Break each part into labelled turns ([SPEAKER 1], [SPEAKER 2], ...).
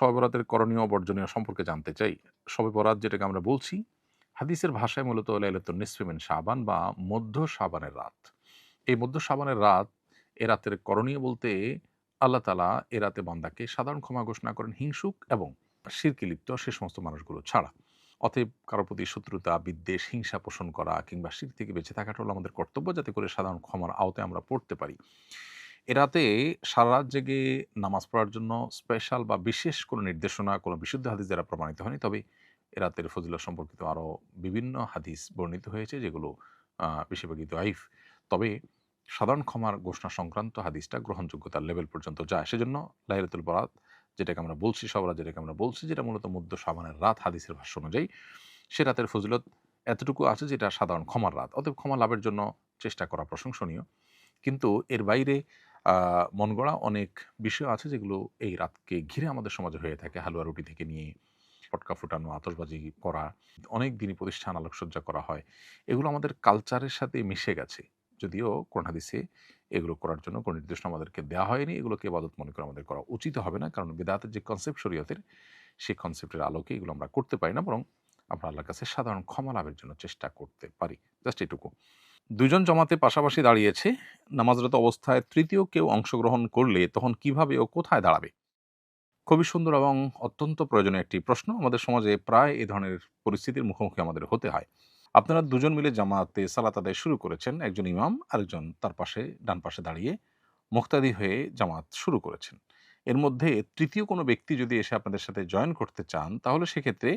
[SPEAKER 1] শবে বরাতের করণীয় ও বর্জনীয় সম্পর্কে জানতে চাই। শবে বরাত যেটাকে আমরা বলছি, হাদিসের ভাষায় মূলত লাইলাতুন নিসফি মিন শাবান বা মধ্য শাবানের রাত। এই মধ্য শাবানের রাত, এ রাতের করণীয় বলতে আল্লাহ তাআলা এ রাতে বান্দাকে সাধারণ ক্ষমা ঘোষণা করেন হিংসুক এবং শিরকে লিপ্ত সে সমস্ত মানুষগুলো ছাড়া। অতএব কারো প্রতি শত্রুতা, বিদ্বেষ, হিংসা পোষণ করা কিংবা শিরক থেকে বেঁচে থাকাটা হলো আমাদের কর্তব্য, যাতে করে সাধারণ ক্ষমার আওতায় আমরা পড়তে পারি। এ রাতে সারারাত জেগে নামাজ পড়ার জন্য স্পেশাল বা বিশেষ কোনো নির্দেশনা, কোনো বিশুদ্ধ হাদিস দ্বারা প্রমাণিত হয়নি। তবে এ রাতের ফজিলত সম্পর্কিত আরও বিভিন্ন হাদিস বর্ণিত হয়েছে, যেগুলো বেশিরভাগই দঈফ। তবে সাধারণ ক্ষমার ঘোষণা সংক্রান্ত হাদিসটা গ্রহণযোগ্যতার লেভেল পর্যন্ত যায়। সেজন্য লাইলাতুল বরাত যেটাকে আমরা বলছি, শবে বরাত যেটাকে আমরা বলছি, যেটা মূলত মধ্য শাবানের রাত হাদিসের ভাষ্য অনুযায়ী, সে রাতের ফজিলত এতটুকু আছে যেটা সাধারণ ক্ষমার রাত। অতএব ক্ষমা লাভের জন্য চেষ্টা করা প্রশংসনীয়। কিন্তু এর বাইরে মন গড়া অনেক বিষয় আছে, যেগুলো এই রাতকে ঘিরে আমাদের সমাজে হয়ে থাকে। হালুয়া রুটি থেকে নিয়ে পটকা ফুটানো, আতশবাজি করা, অনেক দিনই প্রতিষ্ঠান আলোকসজ্জা করা হয়। এগুলো আমাদের কালচারের সাথে মিশে গেছে। যদিও কোরআন হাদিসে এগুলো করার জন্য কোনো নির্দেশনা আমাদেরকে দেওয়া হয়নি। এগুলোকে ইবাদত মনে করে আমাদের করা উচিত হবে না। কারণ বিদআতের যে কনসেপ্ট শরীয়তের, সেই কনসেপ্টের আলোকে এগুলো আমরা করতে পারি না। বরং আমরা আল্লাহর কাছে সাধারণ ক্ষমা লাভের জন্য চেষ্টা করতে পারি। জাস্ট এটুকু। ২ জন জামাতে পাশাপাশি দাঁড়িয়েছে। নামাজরত অবস্থায় তৃতীয় কেউ অংশগ্রহণ করলে তখন কিভাবে ও কোথায় দাঁড়াবে? খুবই সুন্দর এবং অত্যন্ত প্রয়োজনীয় একটি প্রশ্ন। আমাদের সমাজে প্রায় এ ধরনের পরিস্থিতির মুখোমুখি আমাদের হতে হয়। আপনারা দুজন মিলে জামাতে সালাত আদায় শুরু করেছেন। একজন ইমাম, আরেকজন তার পাশে ডান পাশে দাঁড়িয়ে মুক্তাদি হয়ে জামাত শুরু করেছেন। এর মধ্যে তৃতীয় কোনো ব্যক্তি যদি এসে আপনাদের সাথে জয়েন করতে চান, তাহলে সেক্ষেত্রে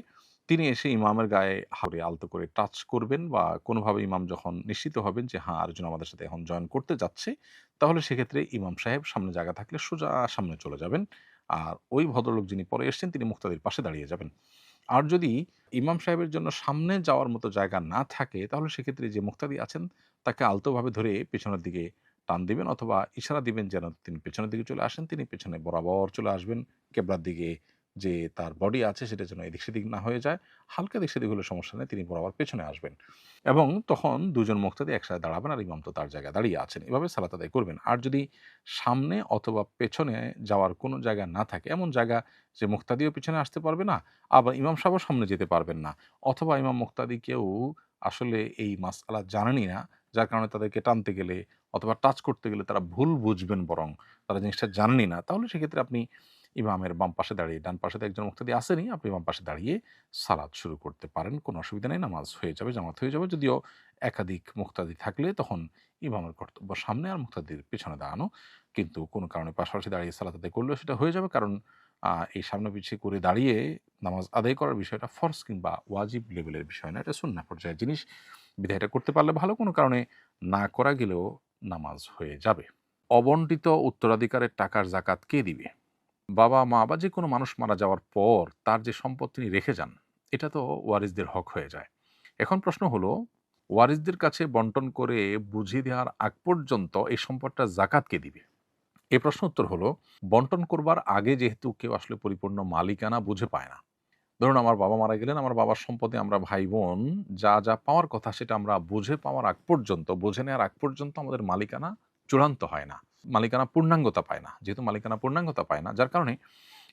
[SPEAKER 1] তিনি এসে ইমামের গায়ে হাতে আলতো করে টাচ করবেন, বা কোনোভাবে ইমাম যখন নিশ্চিত হবেন যে হ্যাঁ, আরেকজন আমাদের সাথে এখন জয়েন করতে যাচ্ছে, তাহলে সেক্ষেত্রে ইমাম সাহেব সামনে জায়গা থাকলে সোজা সামনে চলে যাবেন। আর ওই ভদ্রলোক যিনি পরে এসছেন তিনি মুক্তাদির পাশে দাঁড়িয়ে যাবেন। আর যদি ইমাম সাহেবের জন্য সামনে যাওয়ার মতো জায়গা না থাকে, তাহলে সেক্ষেত্রে যে মুক্তাদি আছেন তাকে আলতোভাবে ধরে পেছনের দিকে টান দিবেন, অথবা ইশারা দিবেন যেন তিনি পেছনের দিকে চলে আসেন। তিনি পেছনে বরাবর চলে আসবেন। কেবলার দিকে যে তার বডি আছে সেটা যেন এদিক সেদিক না হয়ে যায়। হালকা এদিক সেদিক হলে সমস্যা নেই, তিনি বরাবর পেছনে আসবেন। এবং তখন দুজন মুক্তাদি একসাথে দাঁড়াবেন আর ইমাম তো তার জায়গায় দাঁড়িয়ে আছেন। এভাবে সালাত আদায় করবেন। আর যদি সামনে অথবা পেছনে যাওয়ার কোনো জায়গা না থাকে, এমন জায়গা যে মুক্তাদিও পিছনে আসতে পারবে না, আবার ইমাম সাহেবও সামনে যেতে পারবেন না, অথবা ইমাম মুক্তাদি কেউ আসলে এই মাসআলা জানেনই না, যার কারণে তাদেরকে টানতে গেলে অথবা টাচ করতে গেলে তারা ভুল বুঝবেন, বরং তারা জিনিসটা জানেনই না, তাহলে সেক্ষেত্রে আপনি ইমামের বাম পাশে দাঁড়িয়ে, ডান পাশে তো একজন মুক্তাদি আসেনই, আপনি বাম পাশে দাঁড়িয়ে সালাত শুরু করতে পারেন। কোনো অসুবিধা নেই, নামাজ হয়ে যাবে, জামাত হয়ে যাবে। যদিও একাধিক মুক্তাদি থাকলে তখন ইমামের কর্তব্য সামনে আর মুক্তাদির পেছনে দাঁড়ানো। কিন্তু কোনো কারণে পাশাপাশি দাঁড়িয়ে সালাত আদায় করলেও সেটা হয়ে যাবে। কারণ এই সামনে পিছিয়ে করে দাঁড়িয়ে নামাজ আদায় করার বিষয়টা ফরজ কিংবা ওয়াজিব লেভেলের বিষয় না। এটা সুন্নাহ পর্যায়ের জিনিস। বিধায় এটা করতে পারলে ভালো, কোনো কারণে না করা গেলেও নামাজ হয়ে যাবে। অবন্টিত উত্তরাধিকারের টাকার যাকাত কে দিবে? বাবা-মা বা যেকোনো মানুষ মারা যাওয়ার পর তার যে সম্পদ তিনি রেখে যান, এটা তো ওয়ারিসদের হক হয়ে যায়। এখন প্রশ্ন হলো, ওয়ারিসদের কাছে বন্টন করে বুঝিয়ে দেওয়ার আগ পর্যন্ত এই সম্পদটা যাকাত কে দিবে? এই প্রশ্ন উত্তর হলো, বন্টন করবার আগে যেহেতু কেউ আসলে পরিপূর্ণ মালিকানা বুঝে পায় না। ধরুন আমার বাবা মারা গেলেন, আমার বাবার সম্পদে আমরা ভাই-বোন যা পাওয়ার কথা সেটা আমরা বুঝে পাওয়ার আগ পর্যন্ত, বুঝে নেওয়ার আগ পর্যন্ত আমাদের মালিকানা চূড়ান্ত হয় না। মালিকানা পূর্ণাঙ্গতা পায় না। যেহেতু মালিকানা পূর্ণাঙ্গতা পায় না, যার কারণে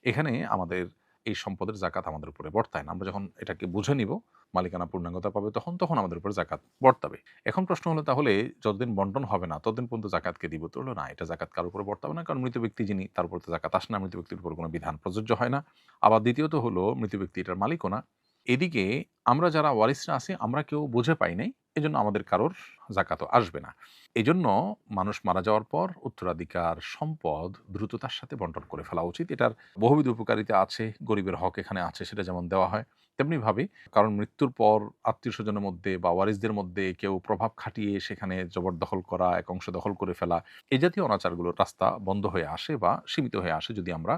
[SPEAKER 1] এখানে আমাদের এই সম্পদের যাকাত আমাদের উপরে বর্তায় না। আমরা যখন এটাকে বুঝে নিব, মালিকানা পূর্ণাঙ্গতা পাবে, তখন আমাদের উপরে যাকাত বর্তাবে। এখন প্রশ্ন হলো, তাহলে যতদিন বন্টন হবে না ততদিন পর্যন্ত যাকাতকে দিব? তো হলো না, এটা যাকাত কারোর উপরে বর্তাবে না, কারণ মৃত ব্যক্তি যিনি তার উপর তো যাকাত আসে না, মৃত ব্যক্তির উপর কোনো বিধান প্রযোজ্য হয় না। আবার দ্বিতীয়ত হলো, মৃত ব্যক্তি এটার মালিকও না। এদিকে আমরা যারা ওয়ারিসরা আছি আমরা কেউ বুঝে পাই নাই, এজন্য আমাদের কারোর যাকাতও আসবে না। এজন্য মানুষ মারা যাওয়ার পর উত্তরাধিকার সম্পদ দ্রুততার সাথে বন্টন করে ফেলা উচিত। এটার বহুবিধ উপকারিতা আছে, গরিবের হক এখানে আছে, সেটা যেমন দেওয়া হয় তেমনিভাবে, কারণ মৃত্যুর পর আত্মীয়স্বজনের মধ্যে বা ওয়ারিসদের মধ্যে কেউ প্রভাব খাটিয়ে সেখানে জবরদখল করা, এক অংশ দখল করে ফেলা, এই জাতীয় অনাচারগুলোর রাস্তা বন্ধ হয়ে আসে বা সীমিত হয়ে আসে যদি আমরা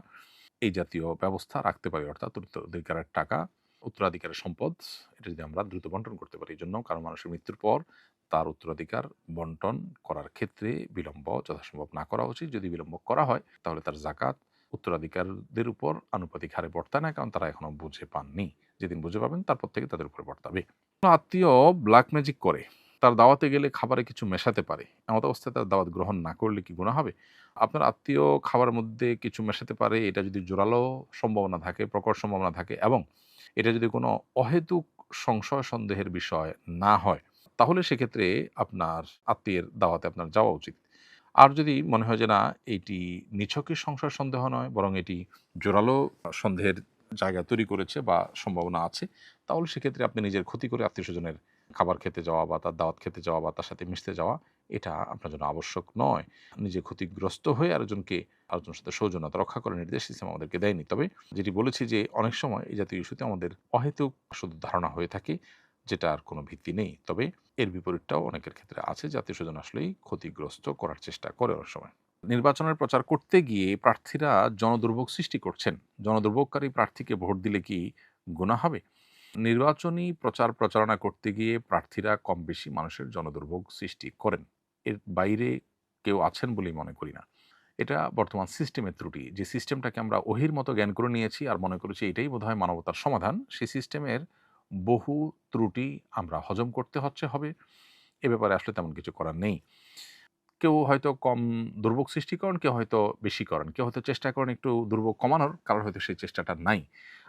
[SPEAKER 1] এই জাতীয় ব্যবস্থা রাখতে পারি। অর্থাৎ উত্তরাধিকারের টাকা, উত্তরাধিকারের সম্পদ, এটা যদি আমরা দ্রুত বন্টন করতে পারি। এই জন্য কারণ মানুষের মৃত্যুর পর তার উত্তরাধিকার বন্টন করার ক্ষেত্রে বিলম্ব যথাসম্ভব না করা উচিত। যদি বিলম্ব করা হয় তাহলে তার যাকাত উত্তরাধিকারদের উপর আনুপাতিক হারে বর্তায় না, কারণ তারা এখনো বুঝে পাননি। যেদিন বুঝে পাবেন তারপর থেকে তাদের উপরে বর্তাবে। আত্মীয় ব্ল্যাক ম্যাজিক করে তার দাওয়াতে গেলে খাবারে কিছু মেশাতে পারে, এমত অবস্থায় তার দাওয়াত গ্রহণ না করলে কি গুনাহ হবে? আপনার আত্মীয় খাবারের মধ্যে কিছু মেশাতে পারে, এটা যদি জোরালো সম্ভাবনা থাকে, প্রকট সম্ভাবনা থাকে এবং এটা যদি কোনো অহেতুক সংশয় সন্দেহের বিষয় না হয়, তাহলে সেক্ষেত্রে আপনার আত্মীয়ের দাওয়াতে আপনার যাওয়া উচিত। আর যদি মনে হয় যে না, এটি নিছকই সংশয় সন্দেহ নয়, বরং এটি জোরালো সন্দেহের জায়গা তৈরি করেছে বা সম্ভাবনা আছে, তাহলে সেক্ষেত্রে আপনি নিজের ক্ষতি করে আত্মীয়স্বজনের খাবার খেতে যাওয়া বা তার দাওয়াত খেতে যাওয়া বা তার সাথে মিশতে যাওয়া, এটা আপনার জন্য আবশ্যক নয়। নিজে ক্ষতিগ্রস্ত হয়ে আরেকজনের সাথে সৌজন্যতা রক্ষা করার নির্দেশ ইসলাম আমাদেরকে দেয়নি। তবে যেটি বলেছি যে অনেক সময় এই জাতীয় ইস্যুতে আমাদের অহেতুক শুধু ধারণা হয়ে থাকে, যেটার কোনো ভিত্তি নেই। তবে এর বিপরীতটাও অনেকের ক্ষেত্রে আছে যে আত্মীয়স্বজন আসলেই ক্ষতিগ্রস্ত করার চেষ্টা করে অনেক সময়। নির্বাচনের প্রচার করতে গিয়ে প্রার্থীরা জনদুর্ভোগ সৃষ্টি করছেন। জনদুর্ভোগকারী প্রার্থীকে ভোট দিলে কি গুনাহ হবে? নির্বাচনী প্রচার প্রচারণা করতে গিয়ে প্রার্থীরা কম বেশি মানুষের জনদুর্ভোগ সৃষ্টি করেন। এর বাইরে কেউ আছেন বলেই মনে করি না। এটা বর্তমান সিস্টেমের ত্রুটি। যে সিস্টেমটাকে আমরা ওহির মতো জ্ঞান করে নিয়েছি আর মনে করেছি এটাই বোধহয় মানবতার সমাধান, সেই সিস্টেমের বহু ত্রুটি আমরা হজম করতে হবে। এ ব্যাপারে আসলে তেমন কিছু করার নেই। কেউ হয়তো কম দুর্ভোগ সৃষ্টি করেন, কেউ হয়তো বেশি করেন। কেউ হয়তো চেষ্টা করেন একটু দুর্ভোগ কমানোর, কারোর হয়তো সেই চেষ্টাটা নাই।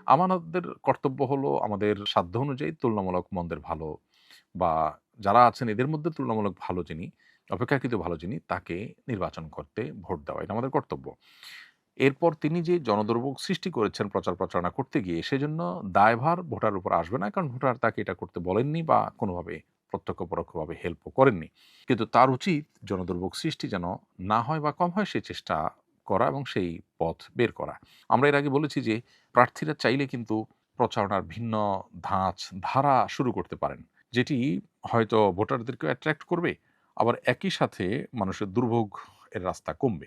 [SPEAKER 1] আমাদের কর্তব্য হলো আমাদের সাধ্য অনুযায়ী তুলনামূলক মন্দের ভালো বা যারা আছেন এদের মধ্যে তুলনামূলক ভালো যিনি, অপেক্ষাকৃত ভালো যিনি, তাকে নির্বাচন করতে ভোট দেওয়া। এটা আমাদের কর্তব্য। এরপর তিনি যে জনদুর্ভোগ সৃষ্টি করেছেন প্রচার প্রচারণা করতে গিয়ে, সেজন্য দায়ভার ভোটারের উপর আসবে না। কারণ ভোটার তাকে এটা করতে বলেননি বা কোনোভাবে প্রত্যক্ষ পরোক্ষভাবে হেল্পও করেননি। কিন্তু তার উচিত জনদুর্ভোগ সৃষ্টি যেন না হয় বা কম হয় সেই চেষ্টা করা এবং সেই পথ বের করা। আমরা এর আগে বলেছি যে প্রার্থীরা চাইলে কিন্তু প্রচারণার ভিন্ন ধাঁচ, ধারা শুরু করতে পারেন। যেটি হয়তো ভোটারদেরকেও অ্যাট্রাক্ট করবে, আবার একই সাথে মানুষের দুর্ভোগ এর রাস্তা কমবে।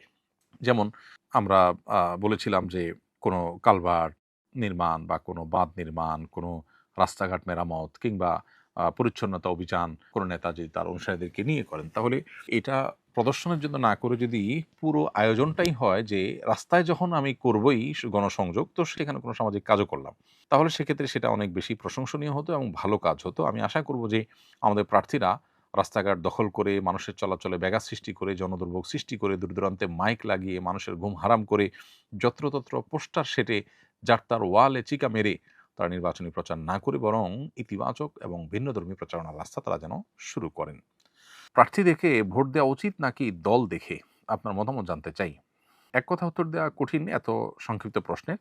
[SPEAKER 1] যেমন আমরা বলেছিলাম যে কোনো কালভার্ট নির্মাণ বা কোনো বাঁধ নির্মাণ, কোনো রাস্তাঘাট মেরামত কিংবা পরিচ্ছন্নতা অভিযান কোনো নেতা যদি তার অনুসারীদেরকে নিয়ে করেন, তাহলে এটা প্রদর্শনের জন্য না করে যদি পুরো আয়োজনটাই হয় যে রাস্তায় যখন আমি করবই গণসংযোগ, তো সেখানে কোনো সামাজিক কাজও করলাম। তাহলে সেক্ষেত্রে সেটা অনেক বেশি প্রশংসনীয় হতো এবং ভালো কাজ হতো। আমি আশা করব যে আমাদের প্রার্থীরা রাস্তাঘাট দখল করে, মানুষের চলাচলে ব্যাঘাত সৃষ্টি করে, জনদুর্ভোগ সৃষ্টি করে, দূর-দূরান্তে মাইক লাগিয়ে মানুষের ঘুম হারাম করে, যত্রতত্র পোস্টার সেঁটে, যার তার ওয়ালে চিকা মেরে তারা নির্বাচনী প্রচার না করে বরং ইতিবাচক এবং ভিন্নধর্মী প্রচারণার রাস্তা তারা যেন শুরু করেন। প্রার্থী দেখে ভোট দেওয়া উচিত নাকি দল দেখে? আপনার মতামত জানতে চাই। এক কথায় উত্তর দেওয়া কঠিন এত সংক্ষিপ্ত প্রশ্নের।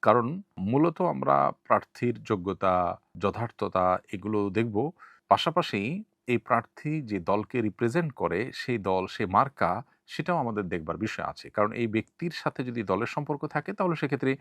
[SPEAKER 1] কারণ মূলত আমরা প্রার্থীর যোগ্যতা, যথার্থতা এগুলো দেখব। পাশাপাশি এই প্রার্থী যে দলকে রিপ্রেজেন্ট করে, সেই দল, সে মার্কা, সেটাও আমাদের দেখবার বিষয় আছে। কারণ এই ব্যক্তির সাথে যদি দলের সম্পর্ক থাকে, তাহলে সেক্ষেত্রে